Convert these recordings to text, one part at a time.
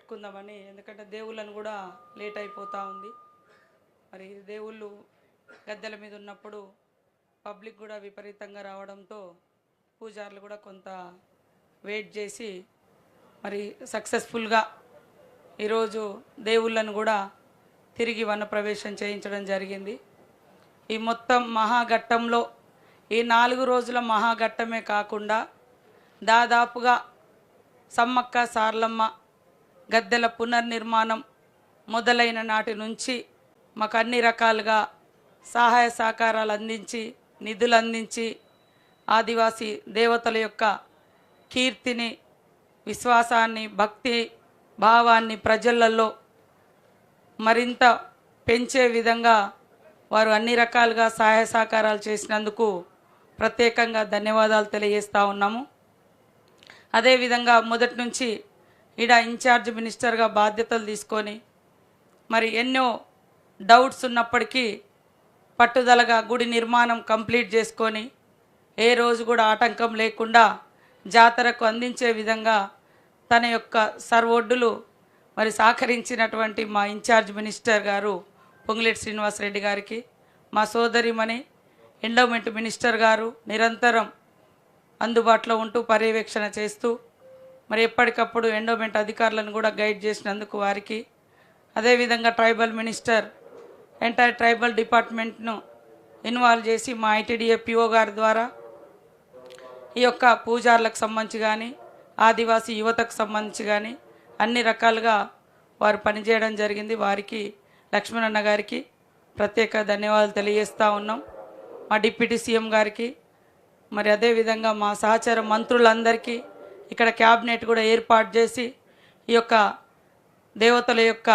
పెట్టుకుందామని, ఎందుకంటే దేవుళ్ళను కూడా లేట్ అయిపోతూ ఉంది. మరి దేవుళ్ళు గద్దెల మీద ఉన్నప్పుడు పబ్లిక్ కూడా విపరీతంగా రావడంతో పూజారులు కూడా కొంత వెయిట్ చేసి మరి సక్సెస్ఫుల్గా ఈరోజు దేవుళ్ళను కూడా తిరిగి వనప్రవేశం చేయించడం జరిగింది. ఈ మొత్తం మహాఘట్టంలో ఈ 4 రోజుల మహాఘట్టమే కాకుండా దాదాపుగా సమ్మక్క సార్లమ్మ గద్దెల పునర్నిర్మాణం మొదలైన నాటి నుంచి మాకు అన్ని రకాలుగా సహాయ సహకారాలు అందించి, నిధులు అందించి, ఆదివాసీ దేవతల యొక్క కీర్తిని, విశ్వాసాన్ని, భక్తి భావాన్ని ప్రజలలో మరింత పెంచే విధంగా వారు అన్ని రకాలుగా సహాయ సహకారాలు చేసినందుకు ప్రత్యేకంగా ధన్యవాదాలు తెలియజేస్తూ ఉన్నాము. అదేవిధంగా మొదటి నుంచి ఈడ ఇన్ఛార్జ్ మినిస్టర్గా బాధ్యతలు తీసుకొని మరి ఎన్నో డౌట్స్ ఉన్నప్పటికీ పట్టుదలగా గుడి నిర్మాణం కంప్లీట్ చేసుకొని ఏ రోజు కూడా ఆటంకం లేకుండా జాతరకు అందించే విధంగా తన యొక్క సర్వొడ్డులు మరి సహకరించినటువంటి మా ఇన్ఛార్జ్ మినిస్టర్ గారు పొంగులేటి శ్రీనివాసరెడ్డి గారికి, మా సోదరిమణి ఎండోమెంట్ మినిస్టర్ గారు నిరంతరం అందుబాటులో ఉంటూ పర్యవేక్షణ చేస్తూ మరి ఎప్పటికప్పుడు ఎండోమెంట్ అధికారులను కూడా గైడ్ చేసినందుకు వారికి, అదేవిధంగా ట్రైబల్ మినిస్టర్ ఎంటైర్ ట్రైబల్ డిపార్ట్మెంట్ను ఇన్వాల్వ్ చేసి మా ఐటీడీఏ పిఓ గారి ద్వారా ఈ యొక్క పూజార్లకు సంబంధించి కానీ ఆదివాసీ యువతకు సంబంధించి కానీ అన్ని రకాలుగా వారు పనిచేయడం జరిగింది. వారికి లక్ష్మణన్న గారికి ప్రత్యేక ధన్యవాదాలు తెలియజేస్తూ ఉన్నాం. మా డిప్యూటీ సీఎం గారికి, మరి అదేవిధంగా మా సహచర మంత్రులందరికీ ఇక్కడ క్యాబినెట్ కూడా ఏర్పాటు చేసి ఈ యొక్క దేవతల యొక్క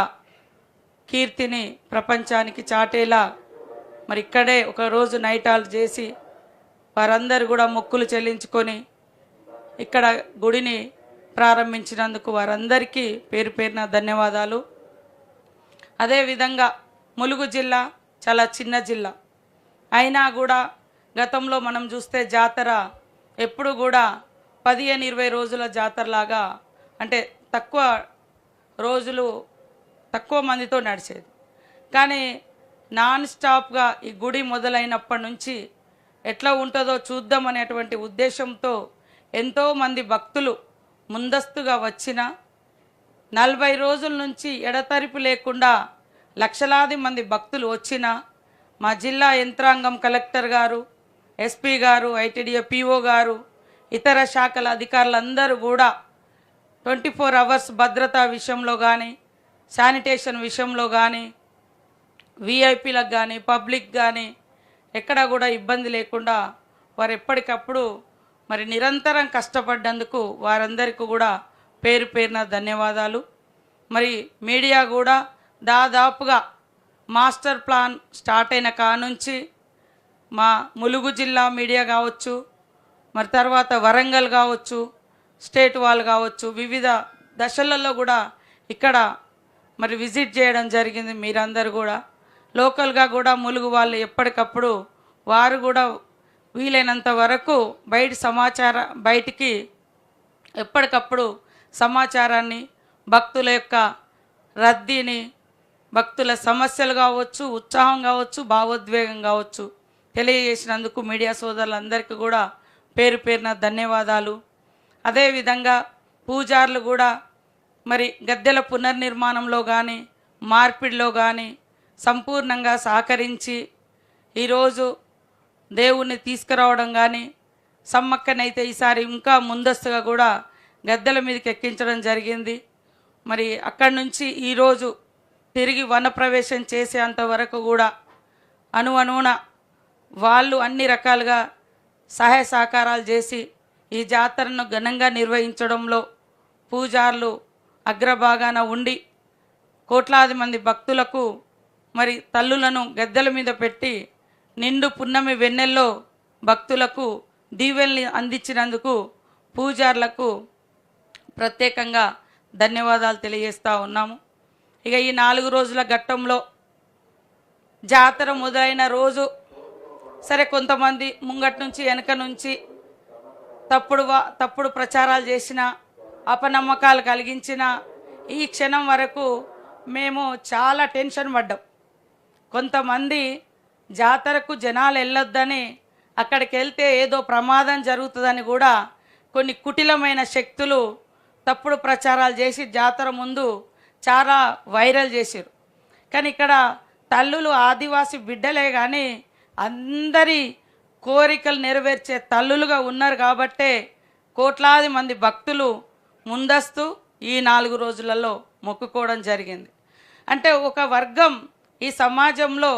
కీర్తిని ప్రపంచానికి చాటేలా మరి ఇక్కడే ఒకరోజు నైట్ హాల్ చేసి వారందరూ కూడా మొక్కులు చెల్లించుకొని ఇక్కడ గుడిని ప్రారంభించినందుకు వారందరికీ పేరు పేరున ధన్యవాదాలు. అదేవిధంగా ములుగు జిల్లా చాలా చిన్న జిల్లా అయినా కూడా గతంలో మనం చూస్తే జాతర ఎప్పుడు కూడా 15-20 రోజుల జాతరలాగా, అంటే తక్కువ రోజులు తక్కువ మందితో నడిచేది. కానీ నాన్ స్టాప్గా ఈ గుడి మొదలైనప్పటి నుంచి ఎట్లా ఉంటుందో చూద్దామనేటువంటి ఉద్దేశంతో ఎంతోమంది భక్తులు ముందస్తుగా వచ్చిన 40 రోజుల నుంచి ఎడతెరిపి లేకుండా లక్షలాది మంది భక్తులు వచ్చిన మా జిల్లా యంత్రాంగం, కలెక్టర్ గారు, ఎస్పీ గారు, ఐటీడీఏ పిఓ గారు, ఇతర శాఖల అధికారులందరూ కూడా 24 అవర్స్ భద్రతా విషయంలో కానీ, శానిటేషన్ విషయంలో కానీ, విఐపీలకు కానీ, పబ్లిక్ కానీ ఎక్కడా కూడా ఇబ్బంది లేకుండా వారు ఎప్పటికప్పుడు మరి నిరంతరం కష్టపడ్డందుకు వారందరికీ కూడా పేరు పేరున ధన్యవాదాలు. మరి మీడియా కూడా దాదాపుగా మాస్టర్ ప్లాన్ స్టార్ట్ అయిన కానుంచి మా ములుగు జిల్లా మీడియా కావచ్చు, మరి తర్వాత వరంగల్ కావచ్చు, స్టేట్ వాళ్ళు కావచ్చు, వివిధ దశలలో కూడా ఇక్కడ మరి విజిట్ చేయడం జరిగింది. మీరందరూ కూడా లోకల్గా కూడా ములుగు వాళ్ళు ఎప్పటికప్పుడు వారు కూడా వీలైనంత వరకు బయటికి ఎప్పటికప్పుడు సమాచారాన్ని, భక్తుల యొక్క రద్దీని, భక్తుల సమస్యలు కావచ్చు, ఉత్సాహం కావచ్చు, భావోద్వేగం కావచ్చు తెలియజేసినందుకు మీడియా సోదరులందరికీ కూడా పేరు పేరున ధన్యవాదాలు. అదేవిధంగా పూజారులు కూడా మరి గద్దెల పునర్నిర్మాణంలో కానీ, మార్పిడిలో కానీ సంపూర్ణంగా సహకరించి ఈరోజు దేవుణ్ణి తీసుకురావడం కానీ, సమ్మక్కనైతే ఈసారి ఇంకా ముందస్తుగా కూడా గద్దెల మీదకి ఎక్కించడం జరిగింది. మరి అక్కడి నుంచి ఈరోజు తిరిగి వనప్రవేశం చేసేంత వరకు కూడా అణువణువున వాళ్ళు అన్ని రకాలుగా సహాయ సహకారాలు చేసి ఈ జాతరను ఘనంగా నిర్వహించడంలో పూజారులు అగ్రభాగాన ఉండి కోట్లాది మంది భక్తులకు మరి తల్లులను గద్దెల మీద పెట్టి నిండు పున్నమి వెన్నెల్లో భక్తులకు దీవెల్ని అందించినందుకు పూజారులకు ప్రత్యేకంగా ధన్యవాదాలు తెలియజేస్తూ ఉన్నాము. ఇక ఈ 4 రోజుల ఘట్టంలో జాతర మొదలైన రోజు సరే కొంతమంది ముంగటి నుంచి వెనక నుంచి తప్పుడు ప్రచారాలు చేసిన, అపనమ్మకాలు కలిగించిన, ఈ క్షణం వరకు మేము చాలా టెన్షన్ పడ్డాం. కొంతమంది జాతరకు జనాలు వెళ్ళొద్దని, అక్కడికి వెళ్తే ఏదో ప్రమాదం జరుగుతుందని కూడా కొన్ని కుటిలమైన శక్తులు తప్పుడు ప్రచారాలు చేసి జాతర ముందు చాలా వైరల్ చేశారు. కానీ ఇక్కడ తల్లులు ఆదివాసి బిడ్డలే కానీ అందరి కోరికలు నెరవేర్చే తల్లులుగా ఉన్నారు కాబట్టే కోట్లాది మంది భక్తులు ముందస్తు ఈ 4 రోజులలో మొక్కుకోవడం జరిగింది. అంటే ఒక వర్గం ఈ సమాజంలో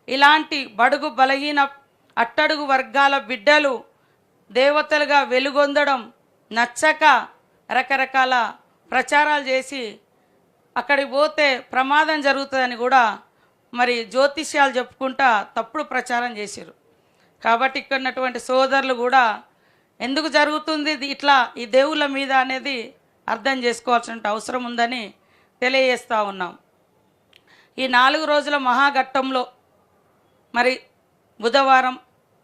ఇలాంటి బడుగు బలహీన అట్టడుగు వర్గాల బిడ్డలు దేవతలుగా వెలుగొందడం నచ్చక రకరకాల ప్రచారాలు చేసి అక్కడికి పోతే ప్రమాదం జరుగుతుందని కూడా మరి జ్యోతిష్యాలు చెప్పుకుంటా తప్పుడు ప్రచారం చేశారు. కాబట్టి ఇక్కడ ఉన్నటువంటి సోదరులు కూడా ఎందుకు జరుగుతుంది ఇట్లా ఈ దేవుళ్ళ మీద అనేది అర్థం చేసుకోవాల్సిన అవసరం ఉందని తెలియజేస్తూ ఉన్నాం. ఈ 4 రోజుల మహాఘట్టంలో మరి బుధవారం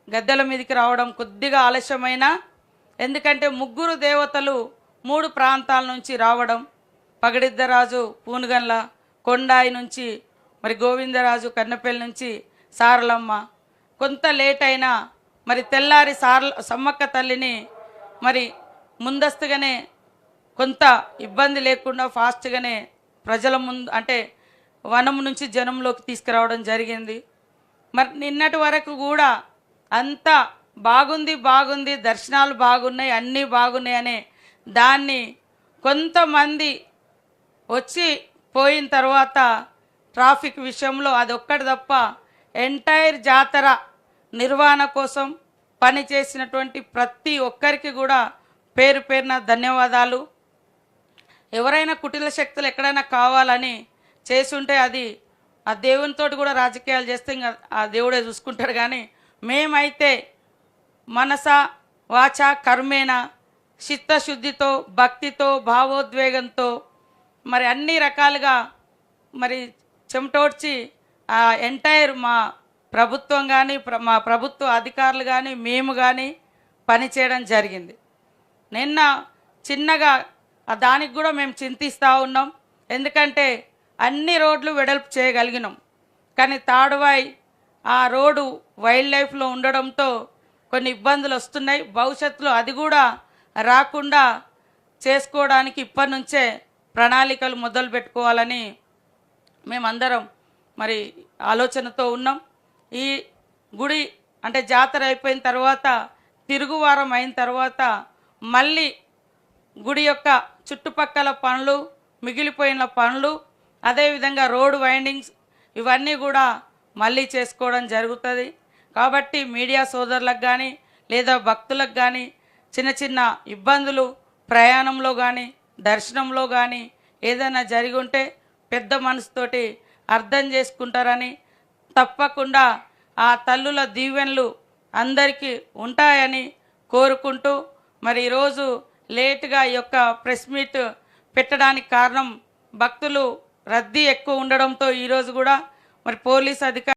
గద్దెల మీదకి రావడం కొద్దిగా ఆలస్యమైనా, ఎందుకంటే 3 దేవతలు 3 ప్రాంతాల నుంచి రావడం, పగడిద్దరాజు పూనుగండ్ల, కొండాయి నుంచి మరి గోవిందరాజు కన్నపల్లి నుంచి సారలమ్మ, కొంత లేట్ అయినా మరి తెల్లారి సమ్మక్క తల్లిని మరి ముందస్తుగానే కొంత ఇబ్బంది లేకుండా ఫాస్ట్గానే ప్రజల ముందు అంటే వనం నుంచి జనంలోకి తీసుకురావడం జరిగింది. మరి నిన్నటి వరకు కూడా అంతా బాగుంది, దర్శనాలు బాగున్నాయి, అన్నీ బాగున్నాయి అనే దాన్ని కొంతమంది వచ్చి పోయిన తర్వాత ట్రాఫిక్ విషయంలో అదొక్కటి తప్ప ఎంటైర్ జాతర నిర్వహణ కోసం పనిచేసినటువంటి ప్రతి ఒక్కరికి కూడా పేరు పేరున ధన్యవాదాలు. ఎవరైనా కుటిల శక్తులు ఎక్కడైనా కావాలని చేసుంటే అది ఆ దేవునితో కూడా రాజకీయాలు చేస్తే ఇంకా ఆ దేవుడే చూసుకుంటాడు. కానీ మేమైతే మనస వాచ కర్మేణ చిత్తశుద్ధితో భక్తితో భావోద్వేగంతో మరి అన్ని రకాలుగా మరి చెమటోడ్చి ఆ ఎంటైర్ మా ప్రభుత్వం కానీ మా ప్రభుత్వ అధికారులు కానీ మేము కానీ పనిచేయడం జరిగింది. నిన్న చిన్నగా దానికి కూడా మేము చింతిస్తూ ఉన్నాం. ఎందుకంటే అన్ని రోడ్లు వెడల్పు చేయగలిగినాం, కానీ తాడువాయి ఆ రోడ్డు వైల్డ్ లైఫ్లో ఉండడంతో కొన్ని ఇబ్బందులు వస్తున్నాయి. భవిష్యత్తులో అది కూడా రాకుండా చేసుకోవడానికి ఇప్పటి నుంచే ప్రణాళికలు మొదలు పెట్టుకోవాలని మేమందరం మరి ఆలోచనతో ఉన్నాం. ఈ గుడి అంటే జాతర అయిపోయిన తర్వాత తిరుగువారం అయిన తర్వాత మళ్ళీ గుడి యొక్క చుట్టుపక్కల పనులు, మిగిలిపోయిన పనులు, అదేవిధంగా రోడ్ వైండింగ్స్ ఇవన్నీ కూడా మళ్ళీ చేసుకోవడం జరుగుతుంది. కాబట్టి మీడియా సోదరులకు కానీ లేదా భక్తులకు కానీ చిన్న చిన్న ఇబ్బందులు ప్రయాణంలో కానీ దర్శనంలో కానీ ఏదైనా జరిగి ఉంటే పెద్ద మనసుతోటి అర్థం చేసుకుంటారని, తప్పకుండా ఆ తల్లుల దీవెనలు అందరికీ ఉంటాయని కోరుకుంటూ మరి ఈరోజు లేటుగా ఈ యొక్క ప్రెస్ మీట్ పెట్టడానికి కారణం భక్తులు రద్దీ ఎక్కువ ఉండడంతో ఈరోజు కూడా మరి పోలీస్ అధికారులు